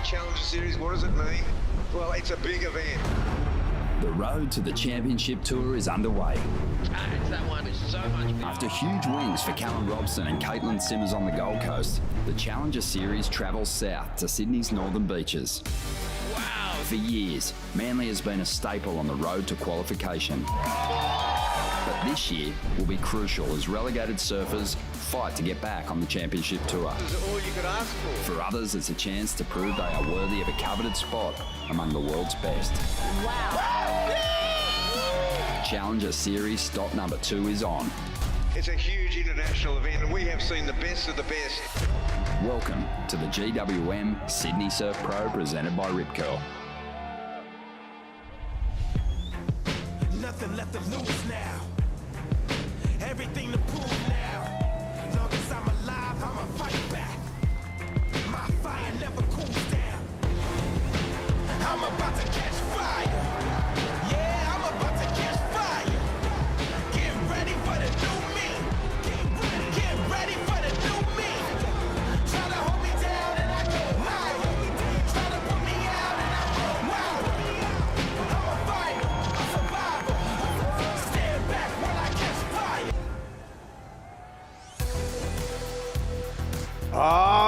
Challenger Series, what does it mean? Well, it's a big event. The road to the championship tour is underway. That one is so much better. After huge wins for Callum Robson and Caitlin Simmers on the Gold Coast, the Challenger Series travels south to Sydney's northern beaches. Wow. For years, Manly has been a staple on the road to qualification. But this year will be crucial as relegated surfers fight to get back on the championship tour. Is it all you could ask for? For others, it's a chance to prove they are worthy of a coveted spot among the world's best. Wow. Challenger Series stop number 2 is on. It's a huge international event, and we have seen the best of the best. Welcome to the GWM Sydney Surf Pro presented by Rip Curl. Nothing left to lose now. Everything to prove now. Long as I'm alive, I'ma fight back. My fire never cools down. I'm about to catch fire. Yeah, I'm about to catch fire. Get ready for the new me. Get ready for the new me. Try to hold me down and I go higher. Try to put me out and I go wilder. I'm a fighter, a survivor. Stand back while I catch fire.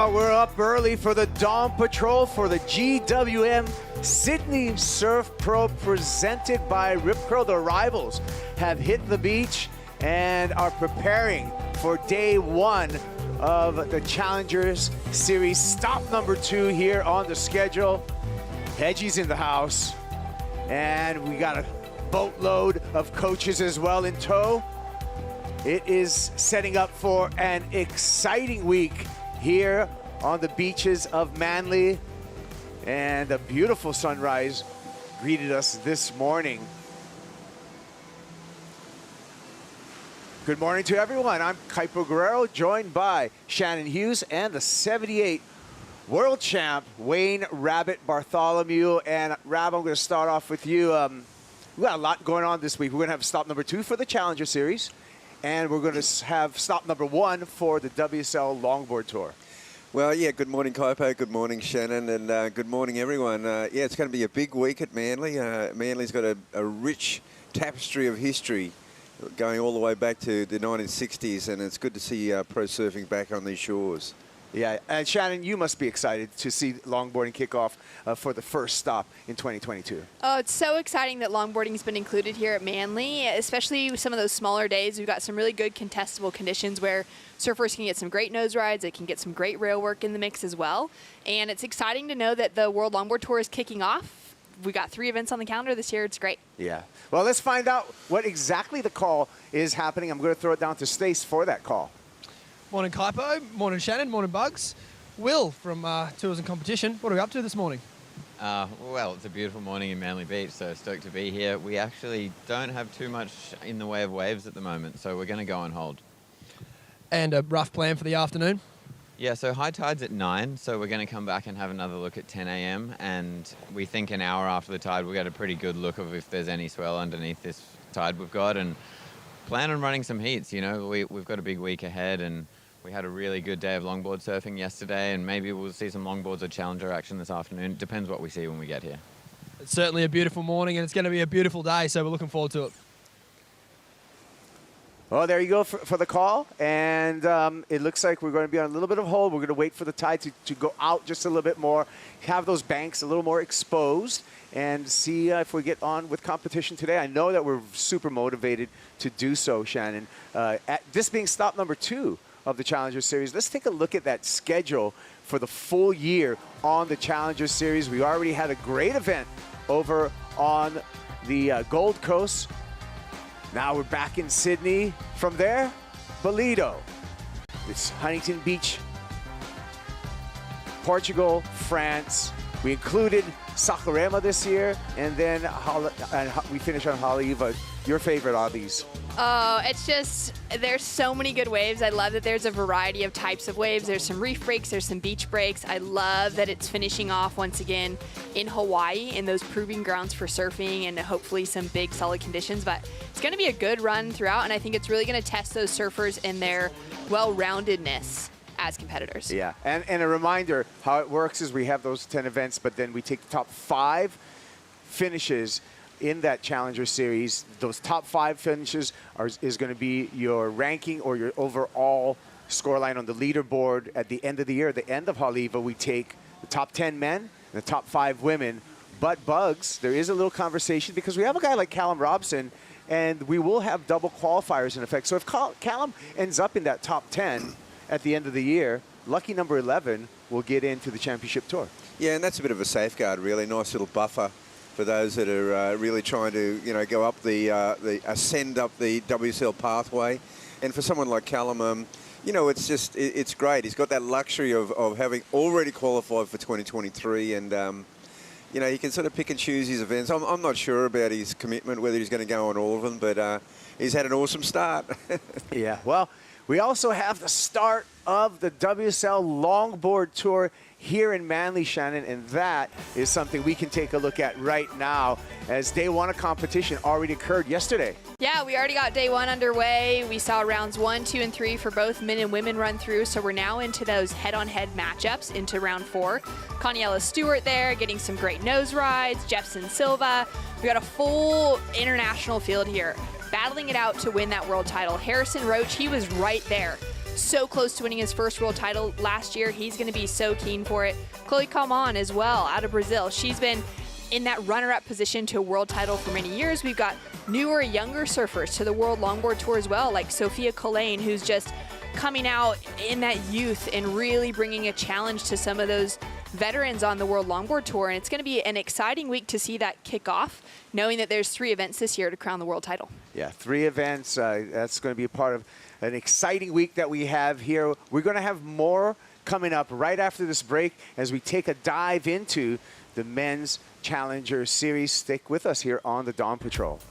We're up early for the Dawn Patrol for the GWM Sydney Surf Pro presented by Rip Curl. The rivals have hit the beach and are preparing for day 1 of the Challengers Series. Stop number 2 here on the schedule. Hedgie's in the house, and we got a boatload of coaches as well in tow. It is setting up for an exciting week here on the beaches of Manly, and a beautiful sunrise greeted us this morning. Good morning to everyone. I'm Kaipo Guerrero, joined by Shannon Hughes and the 78 world champ, Wayne Rabbit Bartholomew. And Rab, I'm going to start off with you. We got a lot going on this week. We're going to have stop number 2 for the Challenger Series, and we're going to have stop number 1 for the WSL Longboard Tour. Well, yeah, good morning, Kaipo. Good morning, Shannon. And good morning, everyone. Yeah, it's going to be a big week at Manly. Manly's got a rich tapestry of history going all the way back to the 1960s, and it's good to see pro surfing back on these shores. Yeah, and Shannon, you must be excited to see longboarding kick off for the first stop in 2022. Oh, it's so exciting that longboarding's been included here at Manly, especially some of those smaller days. We've got some really good contestable conditions where surfers can get some great nose rides. They can get some great rail work in the mix as well. And it's exciting to know that the World Longboard Tour is kicking off. We got 3 events on the calendar this year. It's great. Yeah. Well, let's find out what exactly the call is happening. I'm going to throw it down to Stace for that call. Morning, Kaipo. Morning, Shannon. Morning, Bugs. Will from Tours and Competition. What are we up to this morning? Well, it's a beautiful morning in Manly Beach, so stoked to be here. We actually don't have too much in the way of waves at the moment, so we're going to go on hold. And a rough plan for the afternoon? Yeah, so high tide's at 9, so we're going to come back and have another look at 10 a.m. And we think an hour after the tide we'll get a pretty good look of if there's any swell underneath this tide we've got, and plan on running some heats. You know, we've got a big week ahead, and we had a really good day of longboard surfing yesterday, and maybe we'll see some longboards or Challenger action this afternoon. Depends what we see when we get here. It's certainly a beautiful morning, and it's going to be a beautiful day, so we're looking forward to it. Well, there you go for the call, and it looks like we're going to be on a little bit of hold. We're going to wait for the tide to go out just a little bit more, have those banks a little more exposed, and see if we get on with competition today. I know that we're super motivated to do so, Shannon. At this being stop number 2 of the Challenger Series, let's take a look at that schedule for the full year on the Challenger Series. We already had a great event over on the Gold Coast. Now we're back in Sydney. From there, Balido. It's Huntington Beach, Portugal, France. We included Saquarema this year, and then we finish on Haleiwa. Your favorite are these? Oh, it's just, there's so many good waves. I love that there's a variety of types of waves. There's some reef breaks, there's some beach breaks. I love that it's finishing off once again in Hawaii, in those proving grounds for surfing, and hopefully some big solid conditions. But it's going to be a good run throughout, and I think it's really going to test those surfers in their well-roundedness as competitors. Yeah, and a reminder, how it works is we have those 10 events, but then we take the top 5 finishes in that Challenger Series. Those top 5 finishes is going to be your ranking or your overall scoreline on the leaderboard at the end of the year. At the end of Haleiwa, we take the top 10 men and the top 5 women. But, Bugs, there is a little conversation because we have a guy like Callum Robson, and we will have double qualifiers in effect. So if Callum ends up in that top 10 at the end of the year, lucky number 11 will get into the championship tour. Yeah, and that's a bit of a safeguard, really. Nice little buffer for those that are really trying to, go up ascend up the WSL pathway. And for someone like Callum, it's great. He's got that luxury of having already qualified for 2023, and he can sort of pick and choose his events. I'm not sure about his commitment, whether he's going to go on all of them, but he's had an awesome start. Yeah, well, we also have the start of the WSL Longboard Tour here in Manly, Shannon, and that is something we can take a look at right now, as day 1 of competition already occurred yesterday. Yeah, we already got day 1 underway. We saw rounds 1, 2, and 3 for both men and women run through, so we're now into those head-on-head matchups into round 4. Coniella Stewart there getting some great nose rides, Jepson Silva. We got a full international field here, battling it out to win that world title. Harrison Roach, he was right there. So close to winning his first world title last year. He's going to be so keen for it. Chloe Calmon as well, out of Brazil. She's been in that runner-up position to a world title for many years. We've got newer, younger surfers to the World Longboard Tour as well, like Sophia Collane, who's just coming out in that youth and really bringing a challenge to some of those veterans on the World Longboard Tour. And it's going to be an exciting week to see that kick off, knowing that there's 3 events this year to crown the world title. Yeah, 3 events. That's going to be a part of an exciting week that we have here. We're going to have more coming up right after this break as we take a dive into the Men's Challenger Series. Stick with us here on the Dawn Patrol.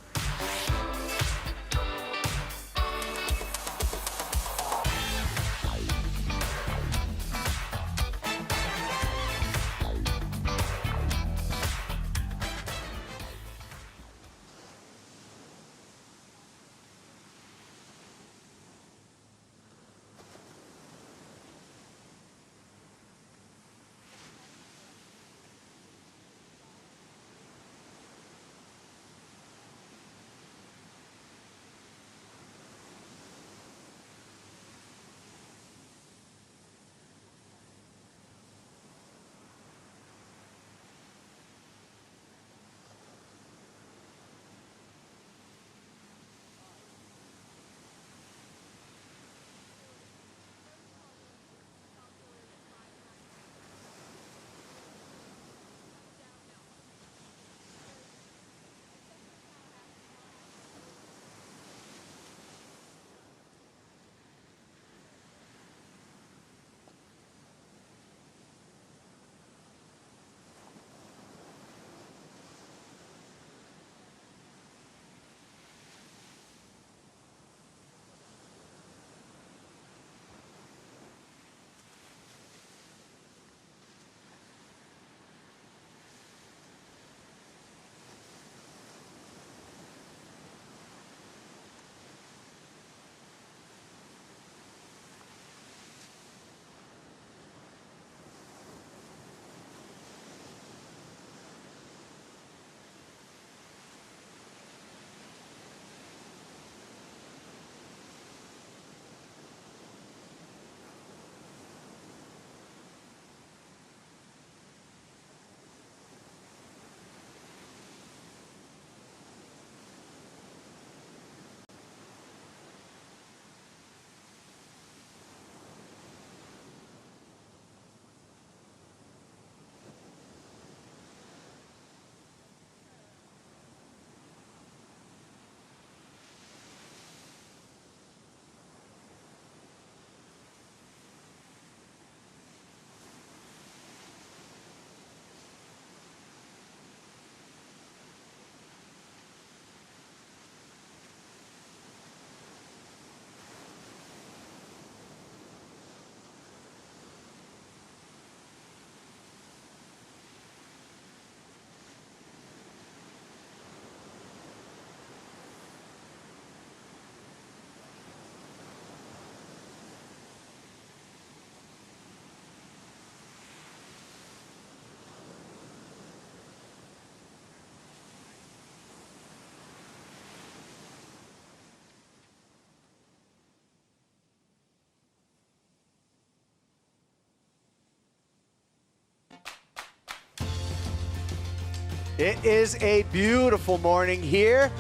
It is a beautiful morning here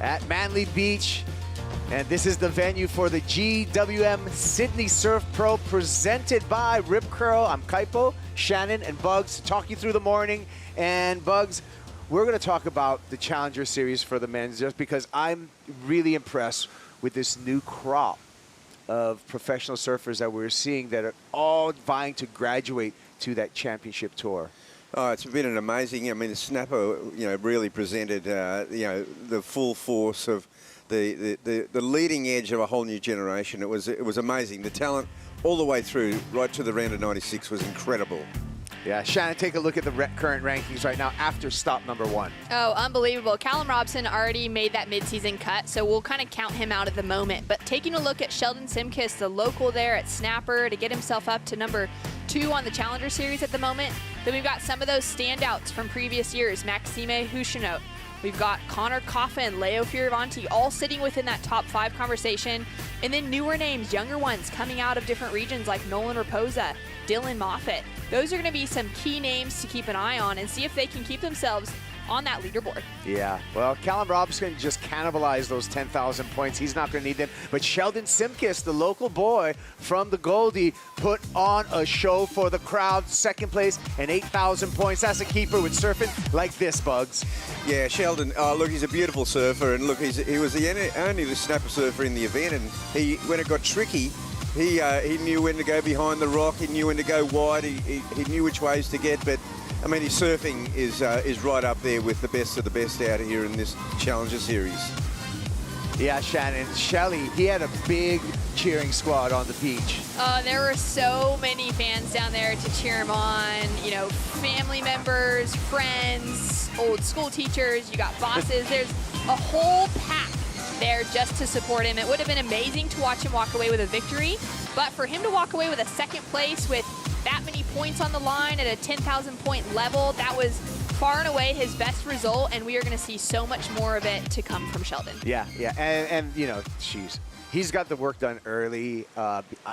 at Manly Beach, and this is the venue for the GWM Sydney Surf Pro presented by Rip Curl. I'm Kaipo, Shannon, and Bugs to talk you through the morning. And Bugs, we're going to talk about the Challenger Series for the men's just because I'm really impressed with this new crop of professional surfers that we're seeing that are all vying to graduate to that championship tour. Oh, it's been an amazing. I mean, the Snapper, really presented, the full force of the leading edge of a whole new generation. It was amazing. The talent all the way through, right to the round of 96, was incredible. Yeah, Shannon, take a look at the current rankings right now after stop number 1. Oh, unbelievable. Callum Robson already made that midseason cut, so we'll kind of count him out at the moment. But taking a look at Sheldon Simkis, the local there at Snapper, to get himself up to number 2 on the Challenger Series at the moment. Then we've got some of those standouts from previous years, Maxime Huchenot. We've got Connor Coffin, Leo Fioravanti, all sitting within that top 5 conversation. And then newer names, younger ones coming out of different regions like Nolan Raposa, Dylan Moffitt. Those are going to be some key names to keep an eye on and see if they can keep themselves on that leaderboard. Yeah, well, Callum Robson just cannibalized those 10,000 points. He's not going to need them. But Sheldon Simkis, the local boy from the Goldie, put on a show for the crowd. Second place and 8,000 points. That's a keeper with surfing like this, Bugs. Yeah, Sheldon, look, he's a beautiful surfer. And look, he was the only snapper surfer in the event. And when it got tricky, he knew when to go behind the rock. He knew when to go wide. He knew which ways to get. But I mean, his surfing is right up there with the best of the best out here in this Challenger Series. Yeah, Shannon. Shelly, he had a big cheering squad on the beach. There were so many fans down there to cheer him on. Family members, friends, old school teachers. You got bosses. There's a whole pack there just to support him. It would have been amazing to watch him walk away with a victory, but for him to walk away with a second place with that many points on the line at a 10,000 point level, that was far and away his best result, and we are going to see so much more of it to come from Sheldon. Yeah, and he's got the work done early.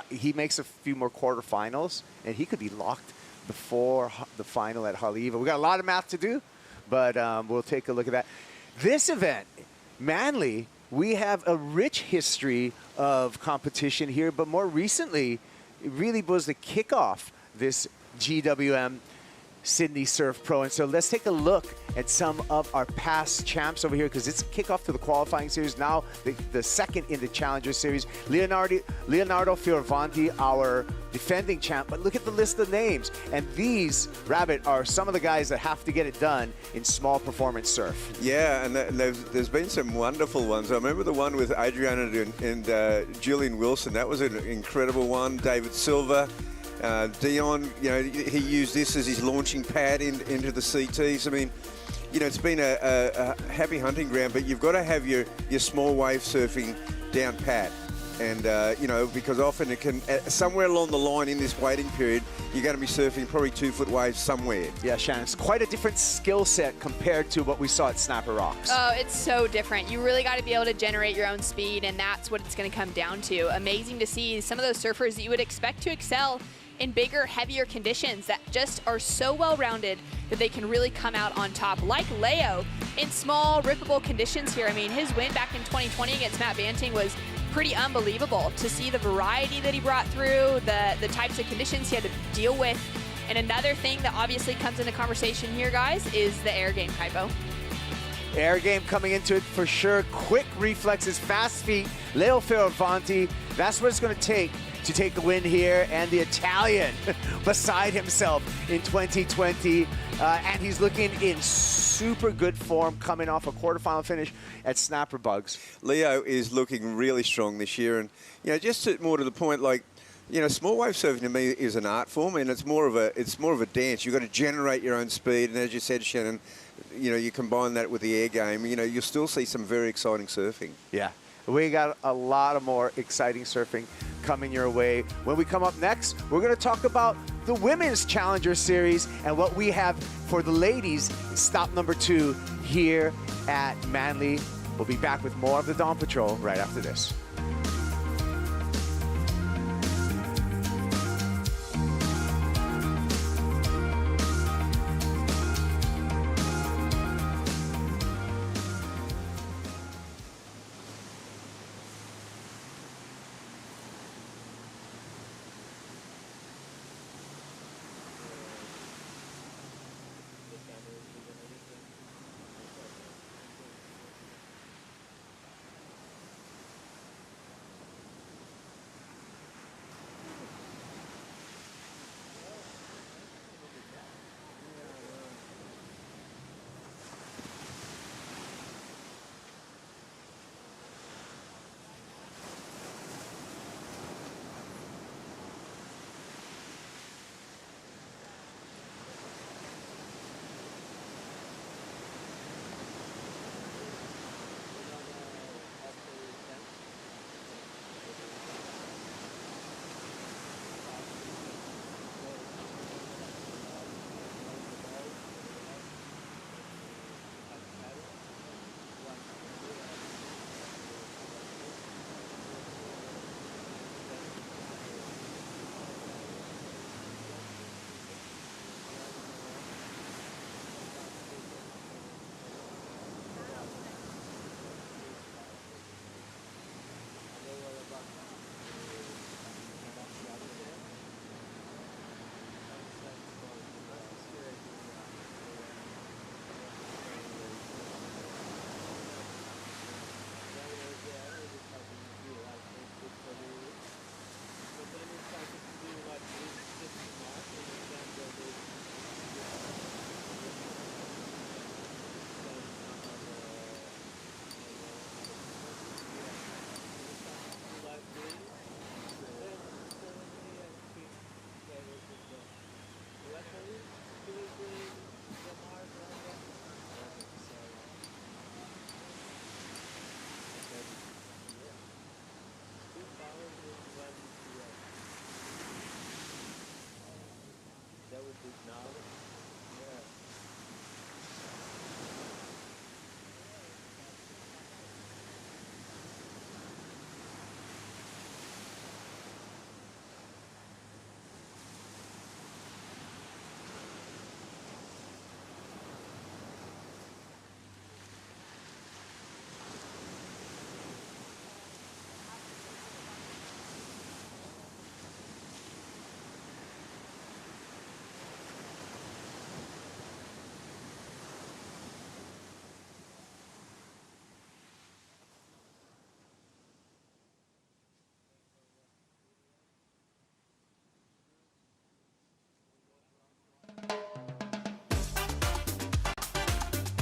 He makes a few more quarterfinals, and he could be locked before the final at Haleiwa. We got a lot of math to do, but we'll take a look at that. This event, Manly, we have a rich history of competition here, but more recently, it really was the kickoff this GWM Sydney Surf Pro. And so let's take a look at some of our past champs over here because it's a kickoff to the qualifying series. Now the second in the Challenger Series. Leonardo Fioravanti, our defending champ. But look at the list of names. And these, Rabbit, are some of the guys that have to get it done in small performance surf. Yeah, and there's been some wonderful ones. I remember the one with Adriana and Julian Wilson. That was an incredible one. David Silva. Dion, he used this as his launching pad into the CTs. I mean, it's been a happy hunting ground, but you've got to have your small wave surfing down pat. And, because often it can, somewhere along the line in this waiting period, you're going to be surfing probably 2-foot waves somewhere. Yeah, Shannon, it's quite a different skill set compared to what we saw at Snapper Rocks. Oh, it's so different. You really got to be able to generate your own speed, and that's what it's going to come down to. Amazing to see some of those surfers that you would expect to excel in bigger, heavier conditions that just are so well-rounded that they can really come out on top, like Leo in small, rippable conditions here. I mean, his win back in 2020 against Matt Banting was pretty unbelievable to see the variety that he brought through, the types of conditions he had to deal with. And another thing that obviously comes into conversation here, guys, is the air game, Kaipo. Air game coming into it for sure. Quick reflexes, fast feet. Leo Fioravanti, that's what it's going to take the win here. And the Italian beside himself in 2020. And he's looking in super good form coming off a quarterfinal finish at Snapper Bugs. Leo is looking really strong this year. And, more to the point, small wave surfing to me is an art form, and it's more of a dance. You've got to generate your own speed, and as you said, Shannon, you combine that with the air game, you'll still see some very exciting surfing. Yeah, we got a lot of more exciting surfing coming your way. When we come up next, we're going to talk about the Women's Challenger Series and what we have for the ladies, stop number 2 here at Manly. We'll be back with more of the Dawn Patrol right after this.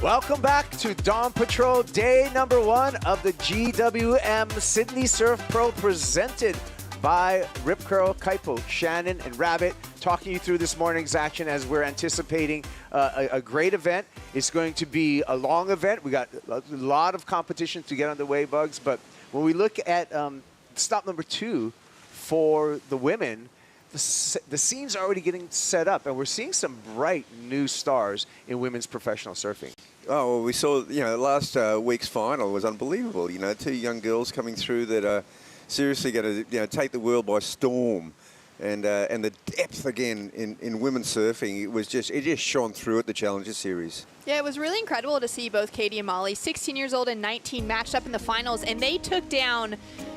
Welcome back to Dawn Patrol, day number 1 of the GWM Sydney Surf Pro, presented by Rip Curl, Kaipo, Shannon, and Rabbit, talking you through this morning's action as we're anticipating a great event. It's going to be a long event. We got a lot of competition to get underway, Bugs, but when we look at stop number 2 for the women, the scene's already getting set up, and we're seeing some bright new stars in women's professional surfing. Oh, well, we saw, last week's final was unbelievable. 2 young girls coming through that are seriously going to, take the world by storm. And the depth again in women's surfing, it just shone through at the Challenger Series. Yeah, it was really incredible to see both Katie and Molly, 16 years old and 19, matched up in the finals, and they took down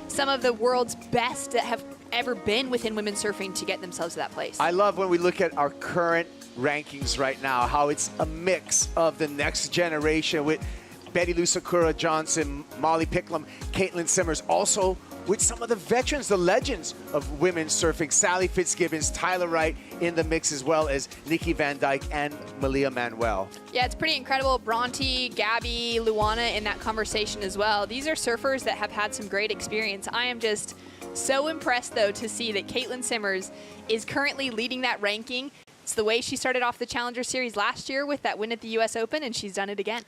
some of the world's best that have ever been within women's surfing to get themselves to that place. I love when we look at our current rankings right now, how it's a mix of the next generation with BettyLou Sakura Johnson, Molly Picklum, Caitlin Simmers, also with some of the veterans, the legends of women's surfing, Sally Fitzgibbons, Tyler Wright in the mix, as well as Nikki Van Dyke and Malia Manuel. Yeah, it's pretty incredible. Bronte, Gabby, Luana in that conversation as well. These are surfers that have had some great experience. I am just so impressed, though, to see that Caitlin Simmers is currently leading that ranking. It's the way she started off the Challenger Series last year with that win at the U.S. Open, and she's done it again.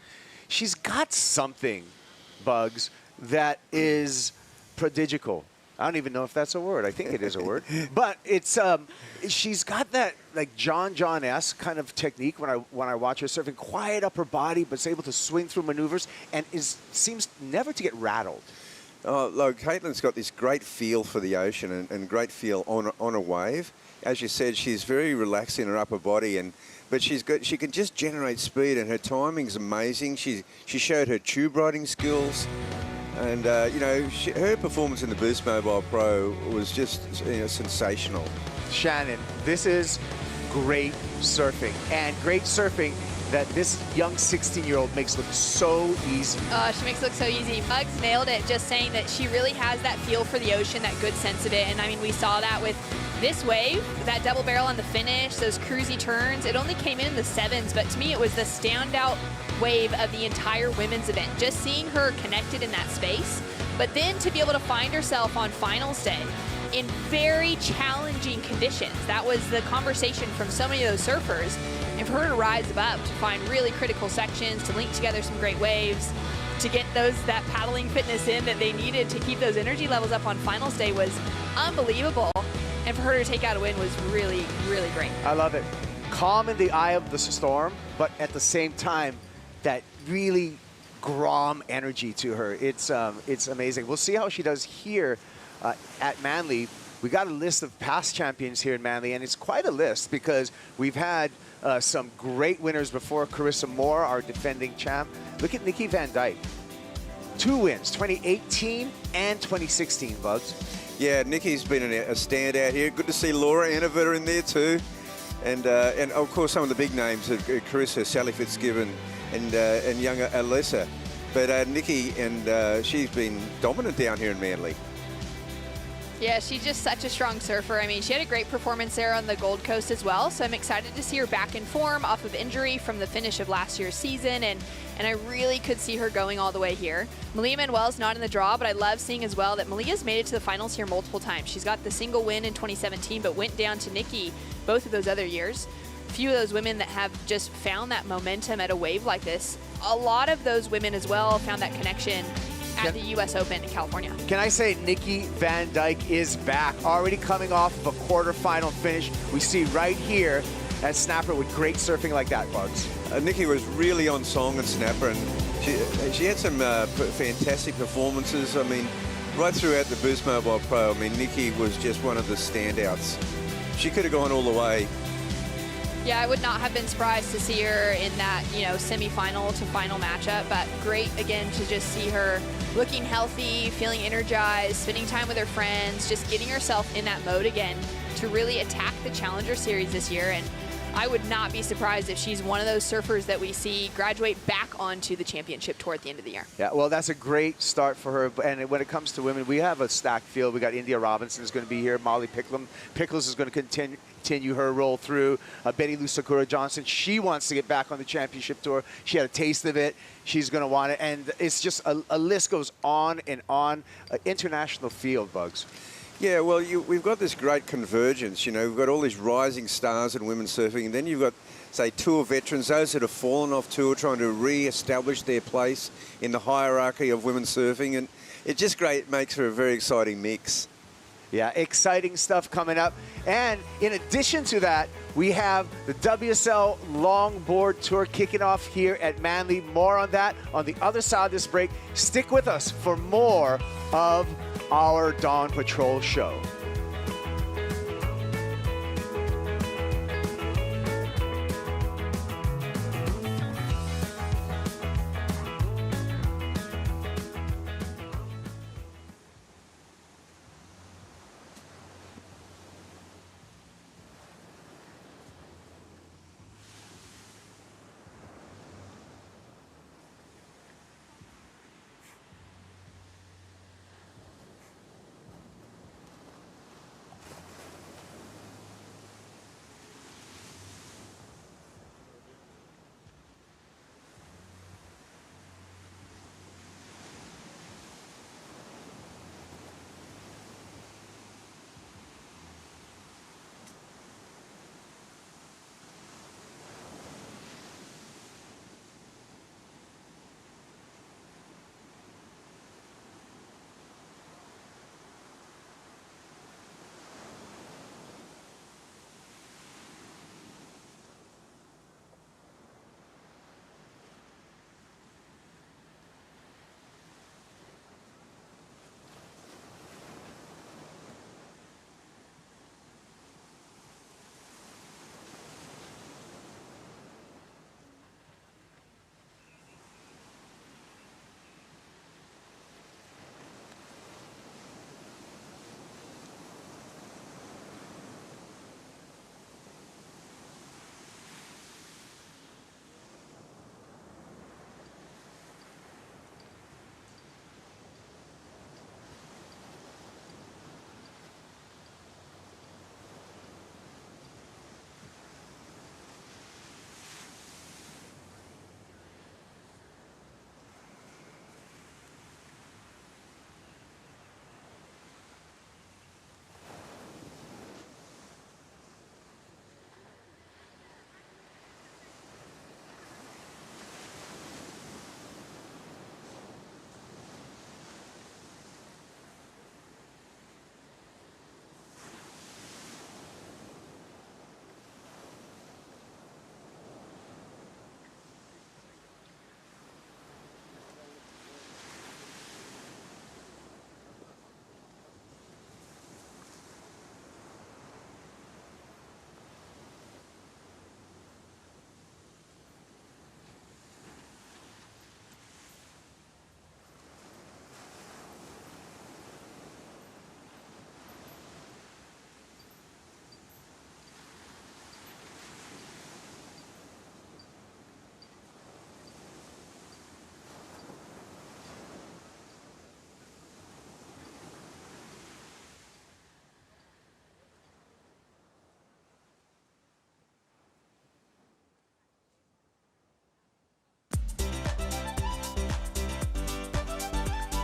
She's got something, Bugs, that is prodigical. I don't even know if that's a word. I think it is a word. But it's she's got that like John-esque kind of technique when I watch her surfing. Quiet upper body, but is able to swing through maneuvers and seems never to get rattled. Oh, look, Caitlin's got this great feel for the ocean and great feel on a wave. As you said, she's very relaxed in her upper body, but she can just generate speed, and her timing's amazing. She showed her tube riding skills, and her performance in the Boost Mobile Pro was just sensational. Shannon, this is great surfing, and great surfing that this young 16-year-old makes look so easy. She makes it look so easy. Bugs nailed it, just saying that she really has that feel for the ocean, that good sense of it. And I mean, we saw that with this wave, that double barrel on the finish, those cruisy turns. It only came in the 7s, but to me it was the standout wave of the entire women's event. Just seeing her connected in that space, but then to be able to find herself on finals day in very challenging conditions. That was the conversation from so many of those surfers. And for her to rise above, to find really critical sections, to link together some great waves, to get that paddling fitness in that they needed to keep those energy levels up on finals day was unbelievable. And for her to take out a win was really, really great. I love it. Calm in the eye of the storm, but at the same time, that really Grom energy to her. It's amazing. We'll see how she does here at Manly. We got a list of past champions here in Manly, and it's quite a list because we've had some great winners before. Carissa Moore, our defending champ. Look at Nikki Van Dyke. 2 wins, 2018 and 2016, Bugs. Yeah, Nikki's been a standout here. Good to see Laura Enevetter in there too. And of course some of the big names, Carissa, Sally Fitzgibbon, and younger Alyssa. But Nikki, she's been dominant down here in Manly. Yeah, she's just such a strong surfer. I mean, she had a great performance there on the Gold Coast as well, so I'm excited to see her back in form off of injury from the finish of last year's season, and I really could see her going all the way here. Malia Manuel's not in the draw, but I love seeing as well that Malia's made it to the finals here multiple times. She's got the single win in 2017, but went down to Nikki both of those other years. A few of those women that have just found that momentum at a wave like this, a lot of those women as well found that connection at the U.S. Open in California. Can I say Nikki Van Dyke is back, already coming off of a quarterfinal finish. We see right here and snapper with great surfing like that, Bugs. Nikki was really on song and snapper, and she had some fantastic performances. I mean, right throughout the Boost Mobile Pro, I mean, Nikki was just one of the standouts. She could have gone all the way. Yeah, I would not have been surprised to see her in that, semi-final to final matchup, but great, again, to just see her looking healthy, feeling energized, spending time with her friends, just getting herself in that mode again to really attack the Challenger Series this year. And I would not be surprised if she's one of those surfers that we see graduate back onto the championship tour at the end of the year. Yeah, well, that's a great start for her. And when it comes to women, we have a stacked field. We got India Robinson is going to be here. Molly Pickles is going to continue her roll through. BettyLou Sakura Johnson, she wants to get back on the championship tour. She had a taste of it. She's going to want it. And it's just a list goes on and on. International field, Bugs. Yeah, well, we've got this great convergence. We've got all these rising stars in women's surfing, and then you've got, say, tour veterans, those that have fallen off tour, trying to re-establish their place in the hierarchy of women's surfing, and it just makes for a very exciting mix. Yeah, exciting stuff coming up. And in addition to that, we have the WSL Longboard Tour kicking off here at Manly. More on that on the other side of this break. Stick with us for more of our Dawn Patrol show.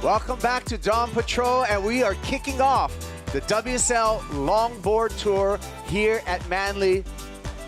Welcome back to Dawn Patrol, and we are kicking off the WSL Longboard Tour here at Manly.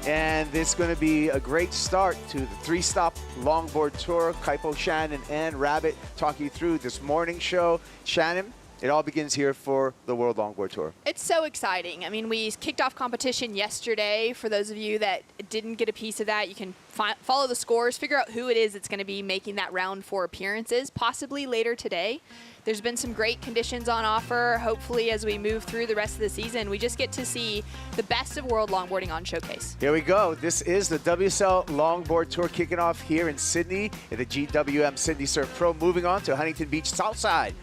And it's going to be a great start to the three-stop Longboard Tour. Kaipo, Shannon, and Rabbit talk you through this morning show. Shannon, It all begins here for the World Longboard Tour. It's so exciting. I mean, we kicked off competition yesterday. For those of you that didn't get a piece of that, you can follow the scores, figure out who it is that's going to be making that round 4 appearances, possibly later today. There's been some great conditions on offer. Hopefully, as we move through the rest of the season, we just get to see the best of world longboarding on showcase. Here we go. This is the WSL Longboard Tour kicking off here in Sydney at the GWM Sydney Surf Pro. Moving on to Huntington Beach Southside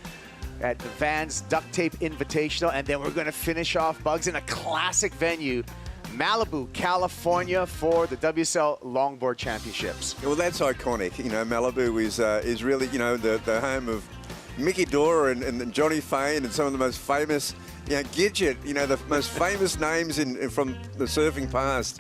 at the Vans Duct Tape Invitational, and then we're going to finish off, Bugs, in a classic venue, Malibu, California, for the WSL Longboard Championships. Well, that's iconic. You know, Malibu is really, you know, the home of Mickey Dora and Johnny Fain and some of the most famous, you know, Gidget, you know, the most famous names from the surfing past.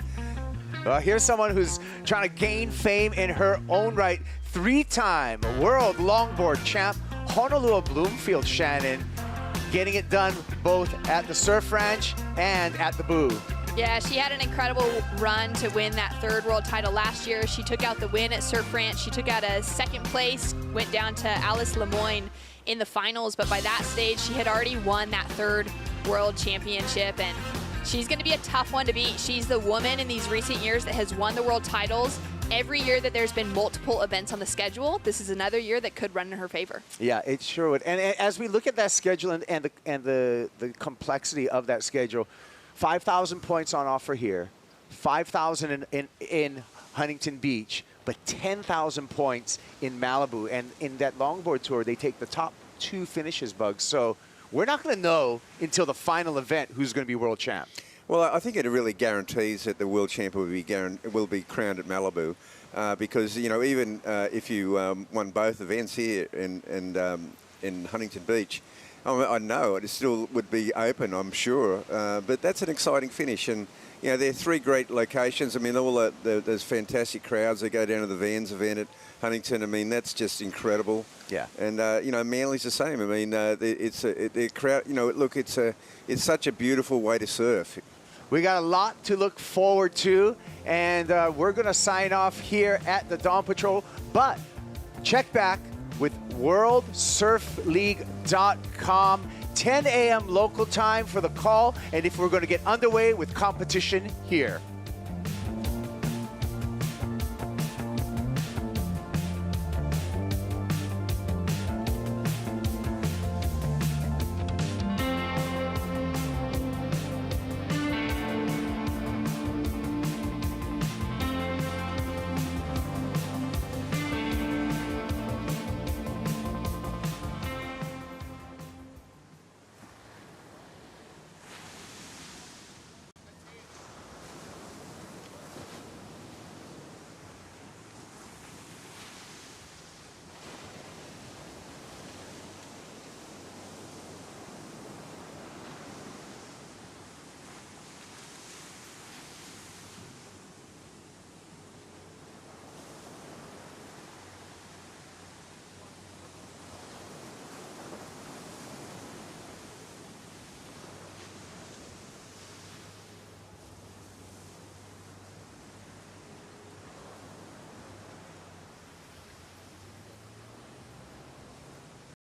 Well, here's someone who's trying to gain fame in her own right. 3-time world longboard champ, Honolulu Bloomfield Shannon, getting it done both at the Surf Ranch and at the Boo. Yeah, she had an incredible run to win that 3rd world title last year. She took out the win at Surf Ranch. She took out a 2nd place, went down to Alice Lemoyne in the finals, but by that stage, she had already won that 3rd world championship, and she's going to be a tough one to beat. She's the woman in these recent years that has won the world titles. Every year that there's been multiple events on the schedule, this is another year that could run in her favor. Yeah, it sure would. And as we look at that schedule and the complexity of that schedule, 5,000 points on offer here, 5,000 in Huntington Beach, but 10,000 points in Malibu. And in that longboard tour, they take the top 2 finishes, Bugs. So we're not going to know until the final event who's going to be world champ. Well, I think it really guarantees that the world champ will be crowned at Malibu, because, you know, even if you won both events here in Huntington Beach, I know it still would be open, I'm sure, but that's an exciting finish. And, you know, there are 3 great locations. I mean, there's fantastic crowds that go down to the Vans event at Huntington. I mean, that's just incredible. Yeah. And, you know, Manly's the same. I mean, the crowd, you know, look, it's such a beautiful way to surf. We got a lot to look forward to, and we're going to sign off here at the Dawn Patrol. But check back with WorldSurfLeague.com, 10 a.m. local time for the call, and if we're going to get underway with competition here.